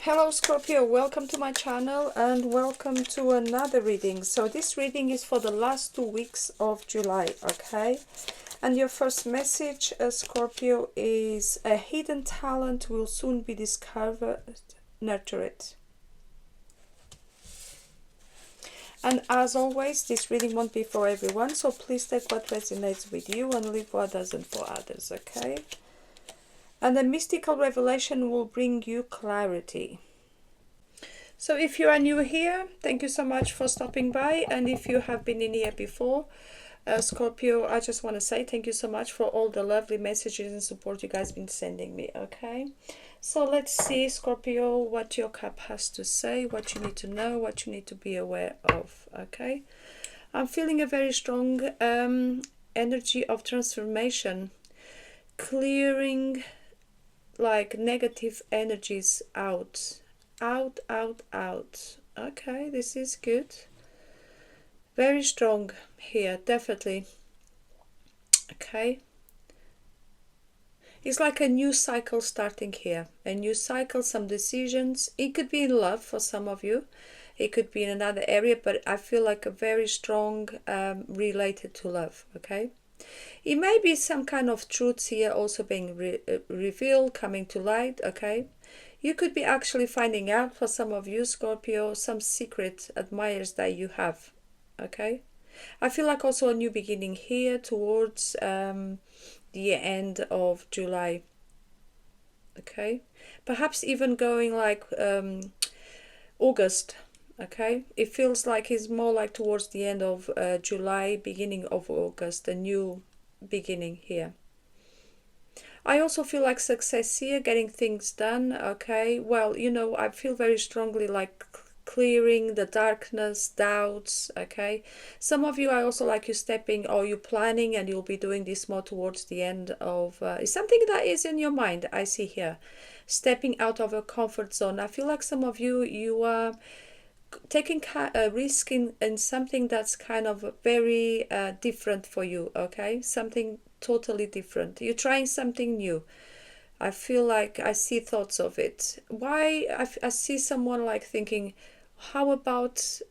Hello Scorpio, welcome to my channel and welcome to another reading. So this reading is for the last 2 weeks of July, okay? And your first message, Scorpio, is a hidden talent will soon be discovered. Nurture it. And as always, this reading won't be for everyone, so please take what resonates with you and leave what doesn't for others, okay? And a mystical revelation will bring you clarity. So if you are new here, thank you so much for stopping by. And if you have been in here before, Scorpio, I just want to say thank you so much for all the lovely messages and support you guys been sending me, okay? So let's see, Scorpio, what your cup has to say, what you need to know, what you need to be aware of, okay? I'm feeling a very strong energy of transformation, clearing like negative energies out. Out. Okay, this is good. Very strong here, definitely. Okay. It's like a new cycle starting here. A new cycle, some decisions. It could be in love for some of you. It could be in another area, but I feel like a very strong related to love, okay? It may be some kind of truths here also being revealed, coming to light, okay? You could be actually finding out for some of you, Scorpio, some secret admirers that you have, okay? I feel like also a new beginning here towards the end of July, okay? Perhaps even going like August, okay? It feels like it's more like towards the end of July, beginning of August, a new beginning here. I also feel like success here, getting things done, okay? Well, you know, I feel very strongly like clearing the darkness, doubts, okay? Some of you, I also like you stepping or you planning and you'll be doing this more towards the end of, it's something that is in your mind, I see here. Stepping out of your comfort zone. I feel like some of you, you are taking a risk in something that's kind of very different for you, okay? Something totally different. You're trying something new. I feel like I see thoughts of it. Why? I see someone like thinking, how about,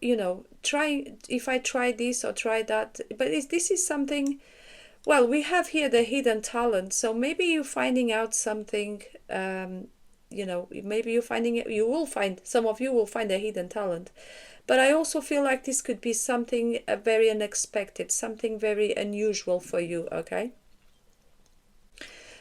you know, trying, if I try this or try that. But this is something, well, we have here the hidden talent. So maybe you're finding out something, you know, maybe you're finding it, you will find, some of you will find a hidden talent. But I also feel like this could be something very unexpected, something very unusual for you, okay?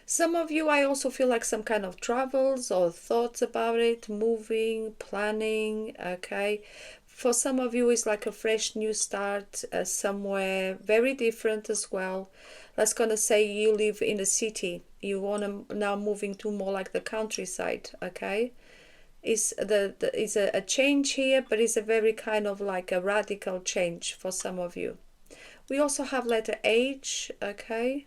Some of you, I also feel like some kind of travels or thoughts about it, moving, planning, okay? For some of you, it's like a fresh new start somewhere very different as well. Let's gonna say you live in a city, you want to now moving to more like the countryside, okay? Is a change here, but it's a very kind of like a radical change for some of you. We also have letter H, okay?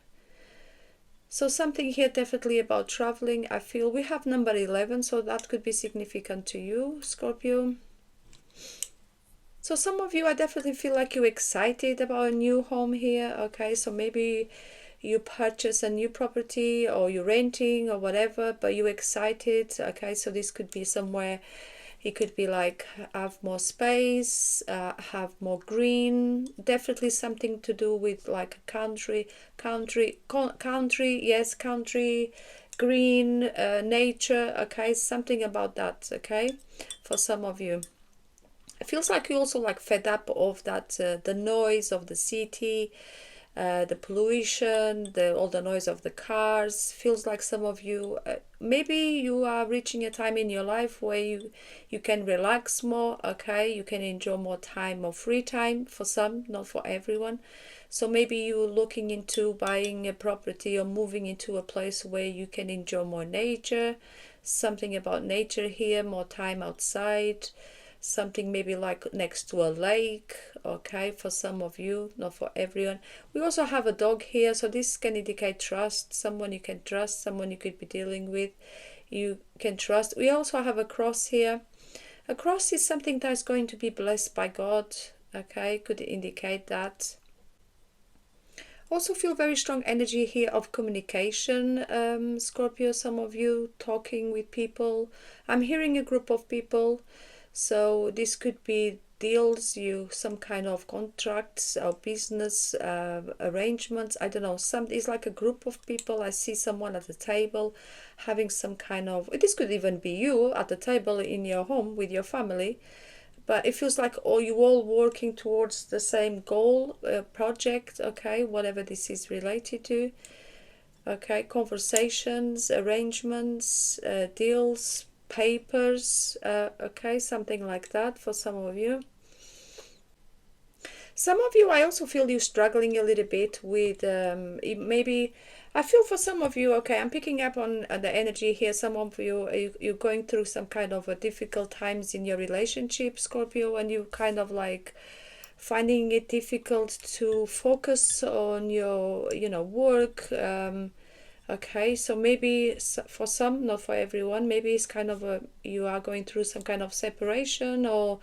So something here definitely about traveling. I feel we have number 11, so that could be significant to you, Scorpio. So some of you, I definitely feel like you're excited about a new home here, okay? So maybe you purchase a new property or you're renting or whatever, but you're excited, okay? So this could be somewhere, it could be like have more space, have more green, definitely something to do with like a country, yes, country, green, nature, okay? Something about that, okay? For some of you. It feels like you're also like fed up of that, the noise of the city, the pollution, all the noise of the cars. Feels like some of you, maybe you are reaching a time in your life where you can relax more, okay? You can enjoy more time, more free time for some, not for everyone. So maybe you're looking into buying a property or moving into a place where you can enjoy more nature, something about nature here, more time outside. Something maybe like next to a lake, okay, for some of you, not for everyone. We also have a dog here, so this can indicate trust, someone you can trust, someone you could be dealing with, you can trust. We also have a cross here. A cross is something that's going to be blessed by God, okay, could indicate that. Also feel very strong energy here of communication, Scorpio. Some of you talking with people. I'm hearing a group of people. So this could be deals, you some kind of contracts or business arrangements. I don't know. It's like a group of people. I see someone at the table having some kind of. This could even be you at the table in your home with your family. But it feels like you all working towards the same goal, project, okay, whatever this is related to. Okay, conversations, arrangements, deals, papers, okay, something like that for some of you. Some of you, I also feel you struggling a little bit with maybe. I feel for some of you, okay, I'm picking up on the energy here. Some of you, you're going through some kind of a difficult times in your relationship, Scorpio, and you kind of like finding it difficult to focus on your, work. Okay, so maybe for some, not for everyone, maybe it's kind of you are going through some kind of separation, or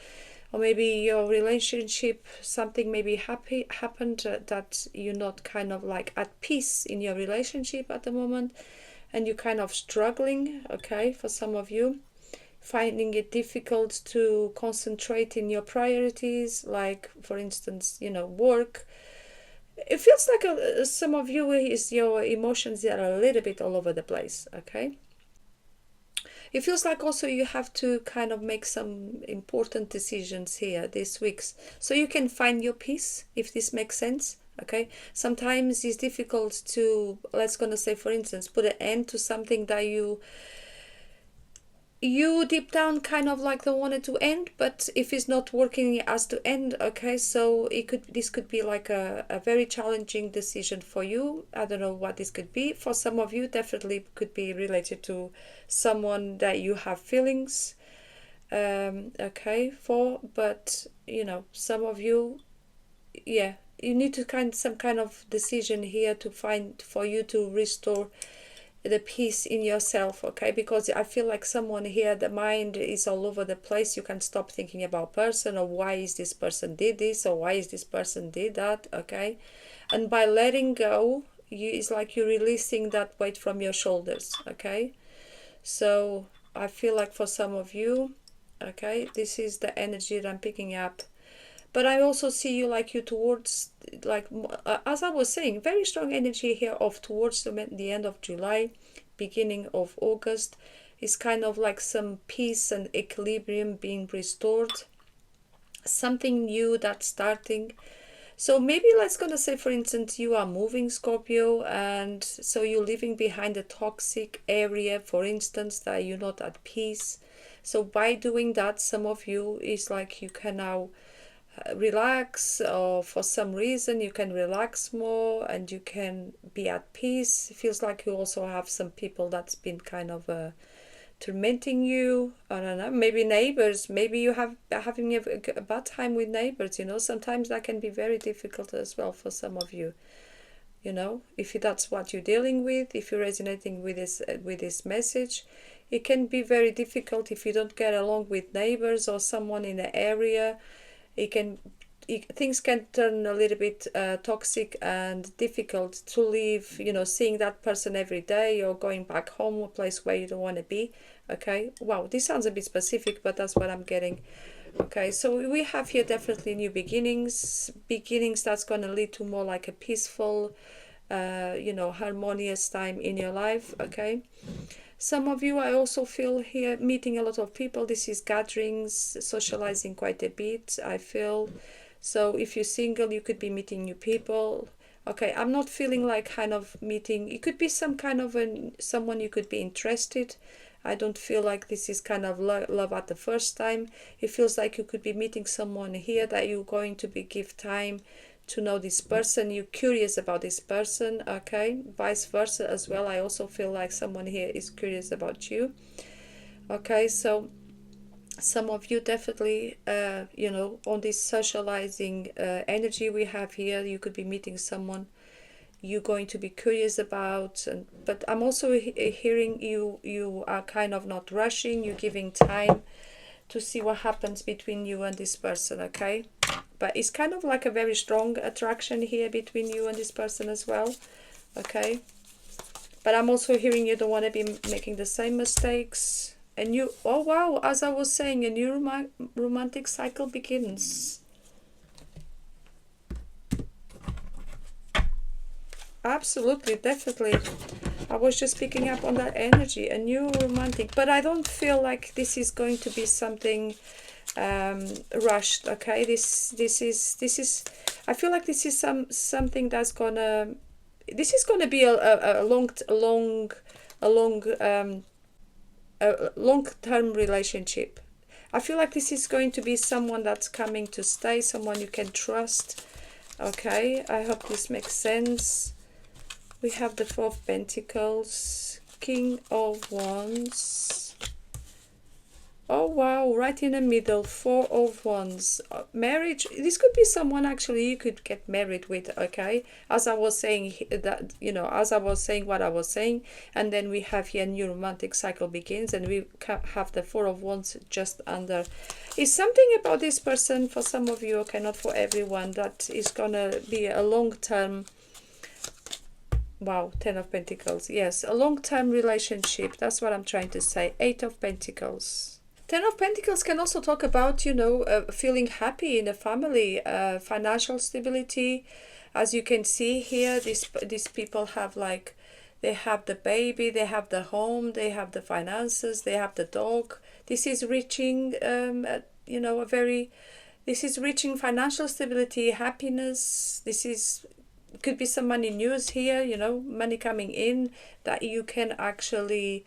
maybe your relationship, something maybe happened that you're not kind of like at peace in your relationship at the moment, and you're kind of struggling, okay, for some of you, finding it difficult to concentrate in your priorities, like for instance, work. It feels like some of you is your emotions are a little bit all over the place, okay. It feels like also you have to kind of make some important decisions here this week, so you can find your peace, if this makes sense. Okay, sometimes it's difficult to, let's gonna say for instance, put an end to something that you deep down kind of like don't want it to end, but if it's not working as to end, okay, so this could be like a very challenging decision for you. I don't know what this could be. For some of you, definitely could be related to someone that you have feelings, okay, for, but some of you, yeah, you need to some kind of decision here to find for you to restore the peace in yourself, okay, because I feel like someone here, the mind is all over the place. You can stop thinking about person, or why is this person did this, or why is this person did that, okay, and by letting go, it's like you're releasing that weight from your shoulders, okay. So I feel like for some of you, okay, this is the energy that I'm picking up. But I also see you like you towards, like, as I was saying, very strong energy here of towards the end of July, beginning of August. Is kind of like some peace and equilibrium being restored. Something new that's starting. So maybe let's gonna say, for instance, you are moving, Scorpio, and so you're leaving behind a toxic area, for instance, that you're not at peace. So by doing that, some of you is like you can now relax, or for some reason you can relax more and you can be at peace. It feels like you also have some people that's been kind of tormenting you. I don't know, maybe neighbors, maybe you have having a bad time with neighbors. Sometimes that can be very difficult as well for some of you. If that's what you're dealing with, if you're resonating with this message, it can be very difficult if you don't get along with neighbors or someone in the area. Things can turn a little bit toxic and difficult to live, seeing that person every day, or going back home, a place where you don't want to be. Okay, wow, this sounds a bit specific, but that's what I'm getting. Okay, so we have here definitely new beginnings that's going to lead to more like a peaceful, harmonious time in your life. Okay, some of you, I also feel here meeting a lot of people. This is gatherings, socializing quite a bit, I feel. So if you're single, you could be meeting new people. Okay, I'm not feeling like kind of meeting. It could be some kind of someone you could be interested. I don't feel like this is kind of love at the first time. It feels like you could be meeting someone here that you're going to give time to know this person. You're curious about this person, okay, vice versa as well. I also feel like someone here is curious about you. Okay, so some of you definitely on this socializing energy we have here, you could be meeting someone you're going to be curious about, but I'm also hearing you are kind of not rushing, you're giving time to see what happens between you and this person, okay. but it's kind of like a very strong attraction here between you and this person as well. Okay, but I'm also hearing you don't want to be making the same mistakes. And you, oh wow, as I was saying, a new romantic cycle begins. Absolutely, definitely. I was just picking up on that energy, a new romantic, but I don't feel like this is going to be something rushed. Okay, this is. I feel like this is something that's gonna. This is gonna be a long term relationship. I feel like this is going to be someone that's coming to stay, someone you can trust. Okay, I hope this makes sense. We have the Four of Pentacles, King of Wands. Oh wow, right in the middle, Four of Wands. Marriage, this could be someone actually you could get married with, okay? As I was saying that, as I was saying what I was saying, and then we have here new romantic cycle begins, and we have the Four of Wands just under. Is something about this person for some of you, okay, not for everyone, that is gonna be a long-term. Wow, Ten of Pentacles. Yes, a long-term relationship. That's what I'm trying to say. Eight of Pentacles. Ten of Pentacles can also talk about, feeling happy in a family, financial stability. As you can see here, these people have they have the baby, they have the home, they have the finances, they have the dog. This is reaching, this is reaching financial stability, happiness. Could be some money news here, money coming in that you can actually,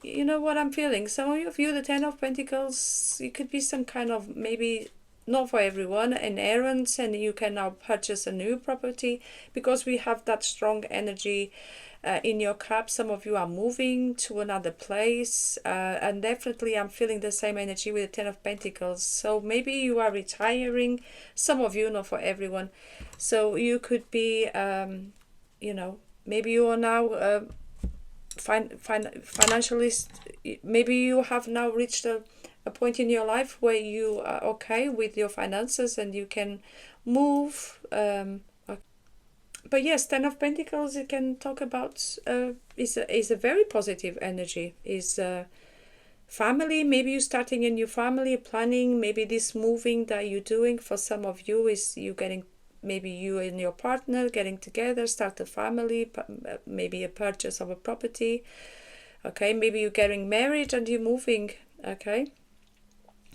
you know what I'm feeling. Some of you, the Ten of Pentacles, it could be some kind of, maybe not for everyone, an errand, and you can now purchase a new property because we have that strong energy in your cup. Some of you are moving to another place, and definitely I'm feeling the same energy with the Ten of Pentacles. So maybe you are retiring, some of you, not for everyone. So you could be, maybe you are now financially, maybe you have now reached a point in your life where you are okay with your finances and you can move. But yes, Ten of Pentacles, it can talk about is a very positive energy. Is family, maybe you're starting a new family, planning, maybe this moving that you're doing. For some of you is you getting, maybe you and your partner getting together, start a family, maybe a purchase of a property. Okay, maybe you're getting married and you're moving. Okay,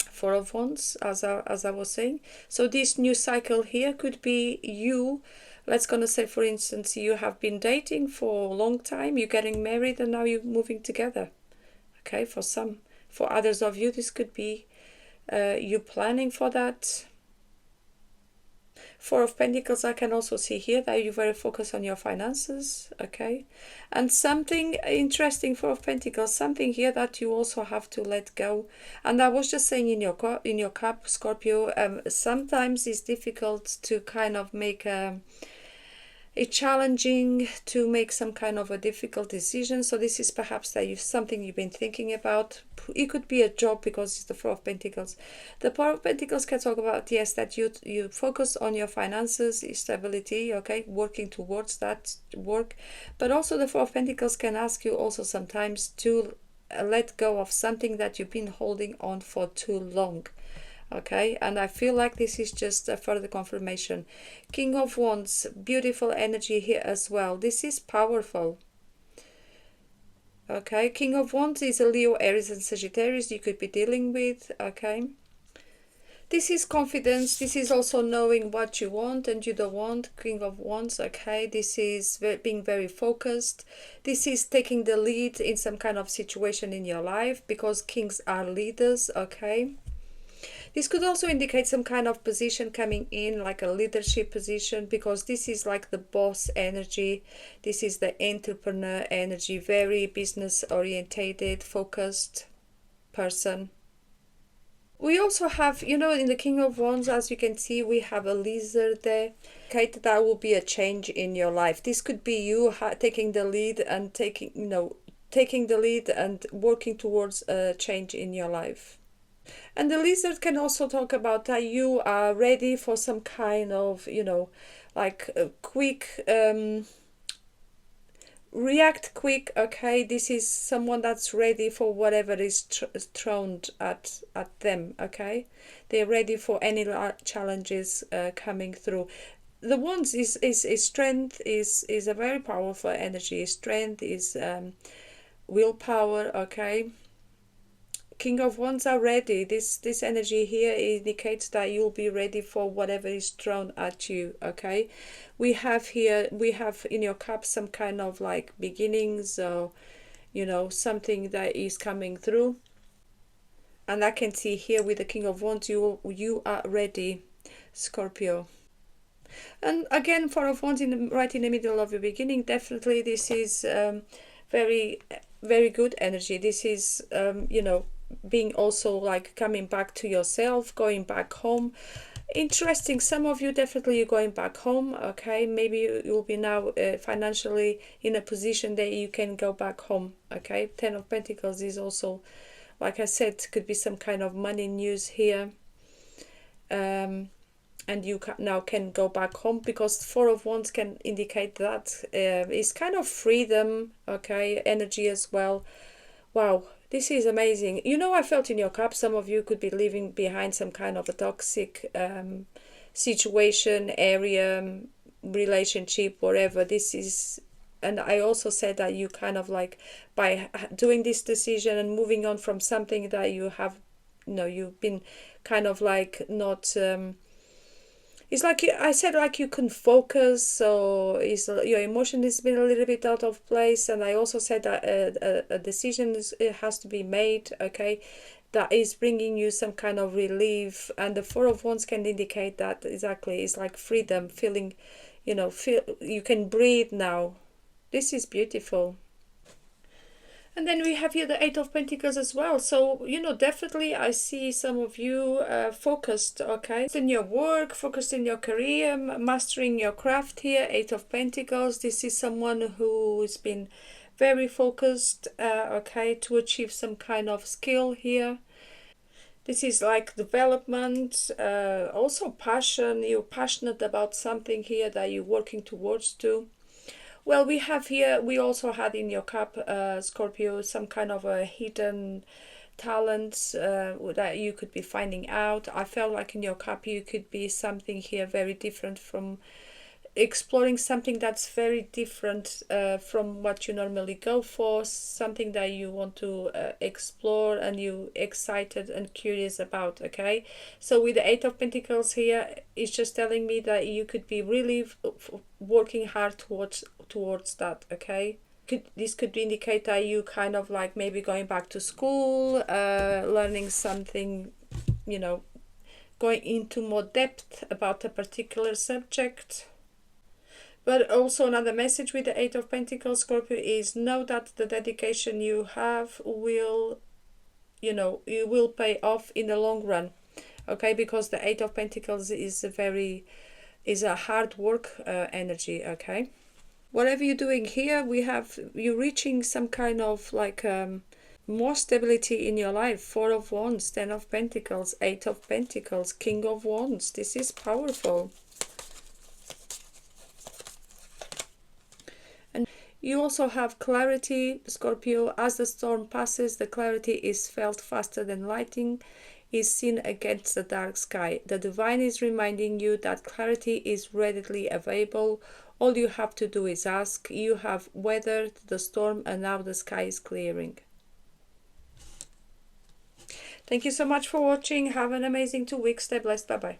Four of Wands, as I was saying. So this new cycle here could be you. Let's gonna say, for instance, you have been dating for a long time, you're getting married, and now you're moving together. Okay, for some. For others of you, this could be you planning for that. Four of Pentacles, I can also see here that you're very focused on your finances, okay? And something interesting, Four of Pentacles, something here that you also have to let go. And I was just saying in your cup, Scorpio, sometimes it's difficult to kind of make it's challenging to make some kind of a difficult decision. So this is perhaps that something you've been thinking about. It could be a job because it's the Four of Pentacles. The Four of Pentacles can talk about, yes, that you focus on your finances, stability, okay, working towards that work. But also the Four of Pentacles can ask you also sometimes to let go of something that you've been holding on for too long. Okay, and I feel like this is just a further confirmation. King of Wands, beautiful energy here as well. This is powerful. Okay, King of Wands is a Leo, Aries and Sagittarius you could be dealing with. Okay, this is confidence. This is also knowing what you want and you don't want. King of Wands. Okay, this is being very focused. This is taking the lead in some kind of situation in your life, because kings are leaders. Okay, this could also indicate some kind of position coming in, like a leadership position, because this is like the boss energy. This is the entrepreneur energy, very business orientated, focused person. We also have, in the King of Wands, as you can see, we have a lizard there. Okay, that will be a change in your life. This could be you taking the lead and taking the lead and working towards a change in your life. And the lizard can also talk about that you are ready for some kind of, like a quick, react quick. Okay, this is someone that's ready for whatever is thrown at them. Okay, they're ready for any challenges coming through. The ones is strength is a very powerful energy. Strength is willpower. Okay, King of Wands are ready. This energy here indicates that you'll be ready for whatever is thrown at you. Okay, we have in your cup some kind of like beginnings, or something that is coming through. And I can see here with the King of Wands, you are ready, Scorpio. And again, Four of Wands right in the middle of your beginning. Definitely, this is very, very good energy. This is being also like coming back to yourself, going back home. Interesting. Some of you definitely you're going back home. Okay, maybe you'll be now financially in a position that you can go back home. Okay, Ten of Pentacles is also, like I said, could be some kind of money news here. And you now can go back home, because Four of Wands can indicate that it's kind of freedom, okay, energy as well. Wow, this is amazing. I felt in your cup some of you could be leaving behind some kind of a toxic situation, area, relationship, whatever this is. And I also said that you kind of like, by doing this decision and moving on from something that you have, you've been kind of like not it's like I said, like you can focus, so your emotion has been a little bit out of place. And I also said that a decision it has to be made, okay, that is bringing you some kind of relief. And the Four of Wands can indicate that exactly. It's like freedom, feeling, feel you can breathe now. This is beautiful. And then we have here the Eight of Pentacles as well. So, definitely I see some of you focused, okay, in your work, focused in your career, mastering your craft here. Eight of Pentacles. This is someone who's been very focused, okay, to achieve some kind of skill here. This is like development, also passion. You're passionate about something here that you're working towards to. Well, we also had in your cup, Scorpio, some kind of a hidden talents that you could be finding out. I felt like in your cup you could be something here very different, from exploring something that's very different from what you normally go for, something that you want to explore and you excited and curious about. Okay, so with the Eight of Pentacles here, it's just telling me that you could be really working hard towards that. Okay, this could indicate that you kind of like maybe going back to school, learning something, going into more depth about a particular subject. But also another message with the Eight of Pentacles, Scorpio, is know that the dedication you have will, you will pay off in the long run. Okay, because the Eight of Pentacles is a hard work energy. Okay, whatever you're doing here, you're reaching some kind of like more stability in your life. Four of Wands, Ten of Pentacles, Eight of Pentacles, King of Wands. This is powerful. You also have clarity, Scorpio. As the storm passes, the clarity is felt faster than lightning is seen against the dark sky. The divine is reminding you that clarity is readily available. All you have to do is ask. You have weathered the storm and now the sky is clearing. Thank you so much for watching. Have an amazing 2 weeks. Stay blessed. Bye-bye.